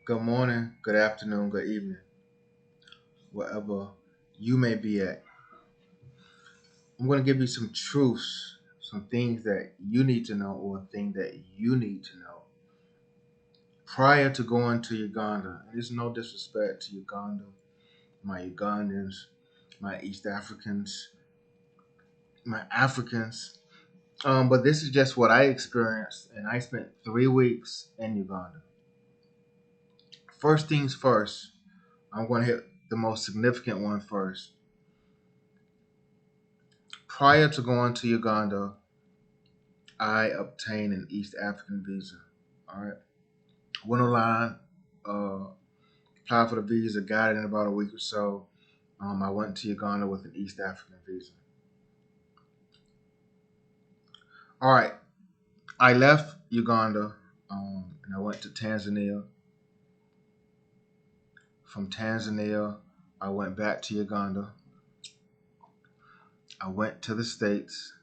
Good morning, good afternoon, good evening, wherever you may be at. I'm going to give you some truths, some things that you need to know, or a thing that you need to know prior to going to Uganda. And there's no disrespect to Uganda, my Ugandans, my East Africans, my Africans. But this is just what I experienced, and I spent 3 weeks in Uganda. First things first, I'm going to hit the most significant one first. Prior to going to Uganda, I obtained an East African visa. All right. Went online, uh, applied for the visa, got it in about a week or so. I went to Uganda with an East African visa. All right. I left Uganda and I went to Tanzania. From Tanzania, I went back to Uganda. I went to the States.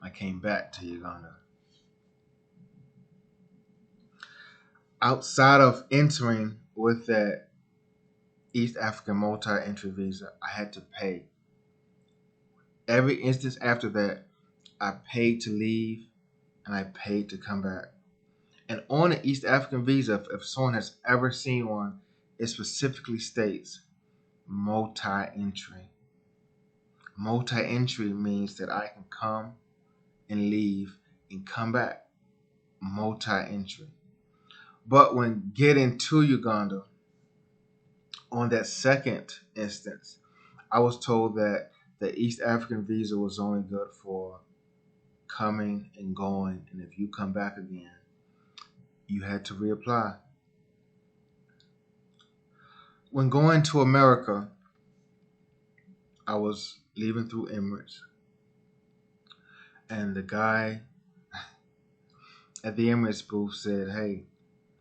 I came back to Uganda. Outside of entering with that East African multi entry visa, I had to pay. Every instance after that, I paid to leave and I paid to come back. And on the East African visa, if someone has ever seen one, it specifically states multi entry. Multi entry means that I can come and leave and come back. Multi entry. But when getting to Uganda, on that second instance, I was told that the East African visa was only good for coming and going. And if you come back again, you had to reapply. When going to America, I was leaving through Emirates, and the guy at the Emirates booth said, "Hey,"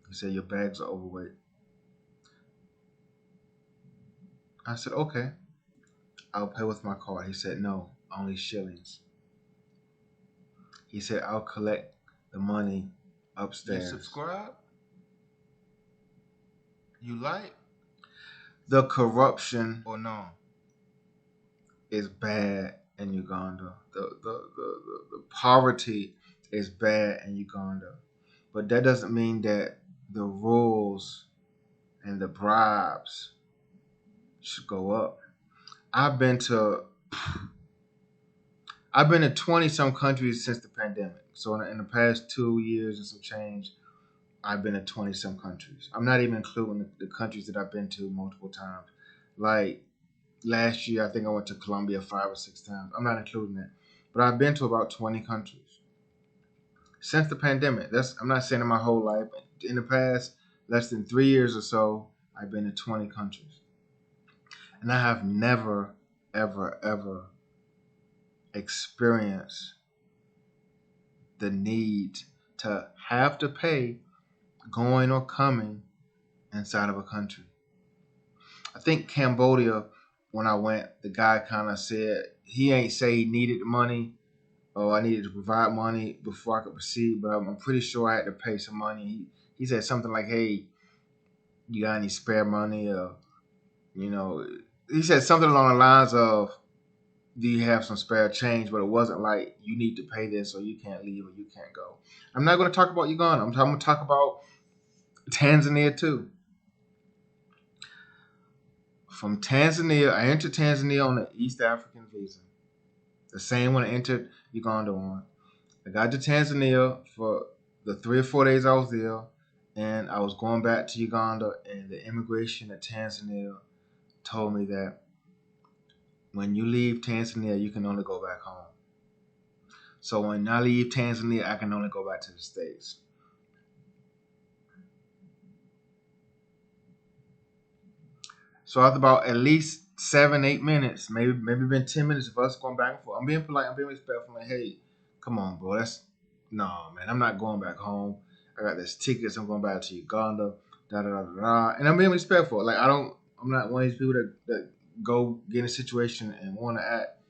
he said, "your bags are overweight." I said, "Okay, I'll pay with my card." He said, "No, only shillings." He said, "I'll collect the money You upstairs." subscribe? You like The corruption or no? is bad in Uganda. The poverty is bad in Uganda. But that doesn't mean that the rules and the bribes should go up. I've been to I've been to 20 some countries since the pandemic. So in the past 2 years and some change, I've been to 20 some countries. I'm not even including the countries that I've been to multiple times. Like last year, I think I went to Colombia 5 or 6 times. I'm not including that, but I've been to about 20 countries since the pandemic. I'm not saying in my whole life. In the past less than 3 years or so, I've been to 20 countries, and I have never, ever, ever experienced the need to have to pay going or coming inside of a country. I think Cambodia, when I went, the guy kind of said he ain't say he needed the money. Oh, I needed to provide money before I could proceed, but I'm pretty sure I had to pay some money. He said something like, "Hey, you got any spare money?" Or, you know, he said something along the lines of, "Do you have some spare change?" But it wasn't like you need to pay this or you can't leave or you can't go. I'm not going to talk about Uganda. I'm going to talk about Tanzania too. From Tanzania, I entered Tanzania on the East African visa, the same one I entered Uganda on. I got to Tanzania for the 3 or 4 days I was there, and I was going back to Uganda, and the immigration at Tanzania told me that when you leave Tanzania, you can only go back home. So when I leave Tanzania, I can only go back to the States. So after about at least 7, 8 minutes, maybe been 10 minutes of us going back and forth. I'm being polite. I'm being respectful. Like, hey, come on, bro. That's no, man. I'm not going back home. I got this tickets. I'm going back to Uganda. Da da da da. Da. And I'm being respectful. Like I don't. I'm not one of these people that go get in a situation and want to act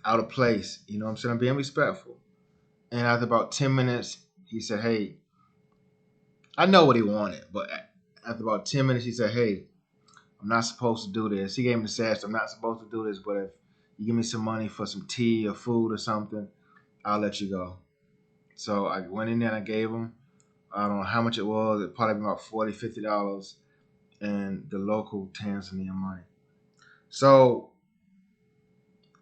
out of place. You know what I'm saying? I'm being respectful. And after about 10 minutes, he said, "Hey, I know what he wanted, but after about 10 minutes, he said, "Hey, I'm not supposed to do this." He gave me the sash. I'm not supposed to do this, but if you give me some money for some tea or food or something, I'll let you go. So I went in there and I gave him. I don't know how much it was. It probably about $40, $50 in the local Tanzanian money. So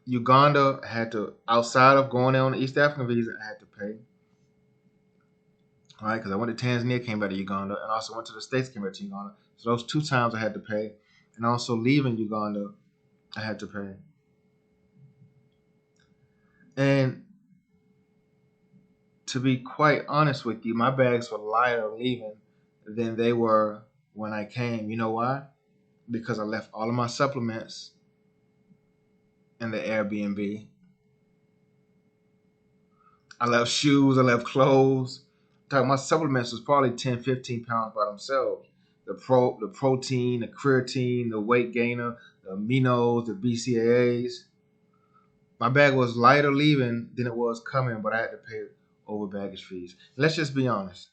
Uganda had to, outside of going there on the East African visa, I had to pay. All right, because I went to Tanzania, came back to Uganda, and also went to the States, came back to Uganda. So those 2 times I had to pay, and also leaving Uganda, I had to pay. And to be quite honest with you, my bags were lighter leaving than they were when I came. You know why? Because I left all of my supplements in the Airbnb. I left shoes, I left clothes. My supplements was probably 10, 15 pounds by themselves. The protein, the creatine, the weight gainer, the aminos, the BCAAs. My bag was lighter leaving than it was coming, but I had to pay over baggage fees. Let's just be honest.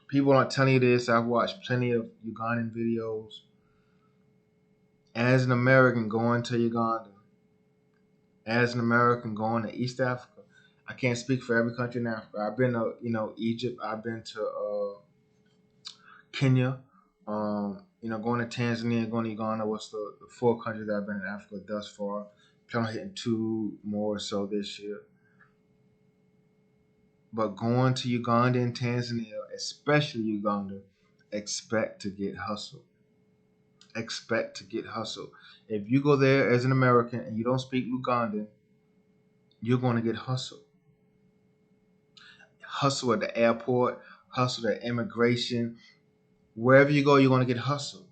People aren't telling you this. I've watched plenty of Ugandan videos. As an American going to Uganda, as an American going to East Africa, I can't speak for every country in Africa. I've been to, Egypt. I've been to Kenya. Going to Tanzania, going to Uganda. What's the 4 countries that I've been in Africa thus far? Plan on hitting 2 more or so this year. But going to Uganda and Tanzania, especially Uganda, expect to get hustled. Expect to get hustled. If you go there as an American and you don't speak Ugandan, you're going to get hustled. Hustle at the airport, hustle at immigration. Wherever you go, you're going to get hustled.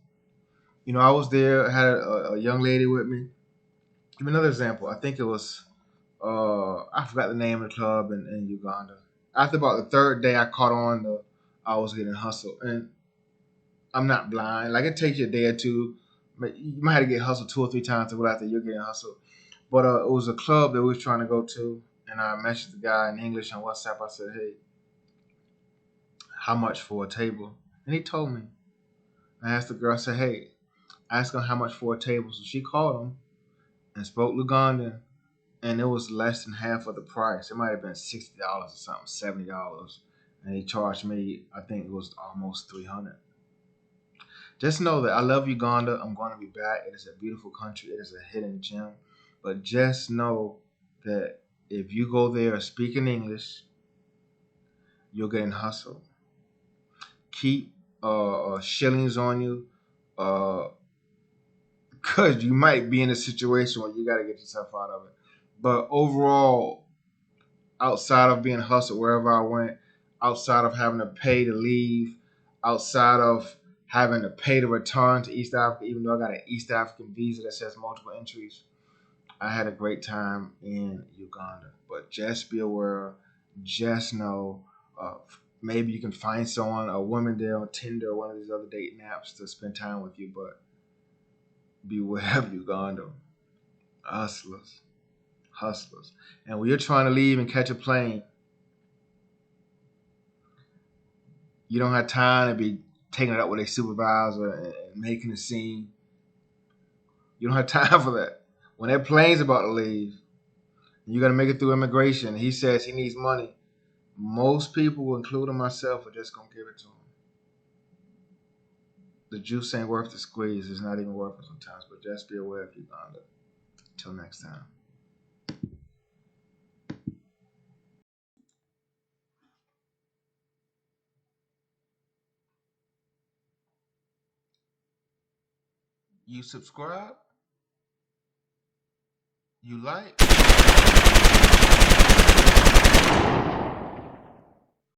I was there, I had a young lady with me. Give me another example. I think it was, I forgot the name of the club in Uganda. After about the third day, I caught on I was getting hustled. And I'm not blind. Like, it takes you a day or two. You might have to get hustled 2 or 3 times to go out there, you're getting hustled. But it was a club that we was trying to go to. And I messaged the guy in English on WhatsApp. I said, "Hey, how much for a table?" And he told me. I asked the girl, I said, "Hey," I asked her how much for a table. So she called him and spoke Ugandan, and it was less than half of the price. It might have been $60 or something, $70, and he charged me, I think it was almost 300. Just know that I love Uganda. I'm going to be back. It is a beautiful country. It is a hidden gem. But just know that if you go there speaking English, you're getting hustled. Keep shillings on you, because you might be in a situation where you got to get yourself out of it. But overall, outside of being hustled wherever I went, outside of having to pay to leave, outside of having to pay to return to East Africa, even though I got an East African visa that says multiple entries, I had a great time in Uganda. But just be aware, just know, maybe you can find someone, a woman there on Tinder or one of these other dating apps to spend time with you, but beware of Uganda. Hustlers. Hustlers. And when you're trying to leave and catch a plane, you don't have time to be taking it up with a supervisor and making a scene. You don't have time for that. When that plane's about to leave, you got to make it through immigration. He says he needs money. Most people, including myself, are just going to give it to him. The juice ain't worth the squeeze. It's not even worth it sometimes. But just be aware of Uganda. Till next time. You subscribe? You like?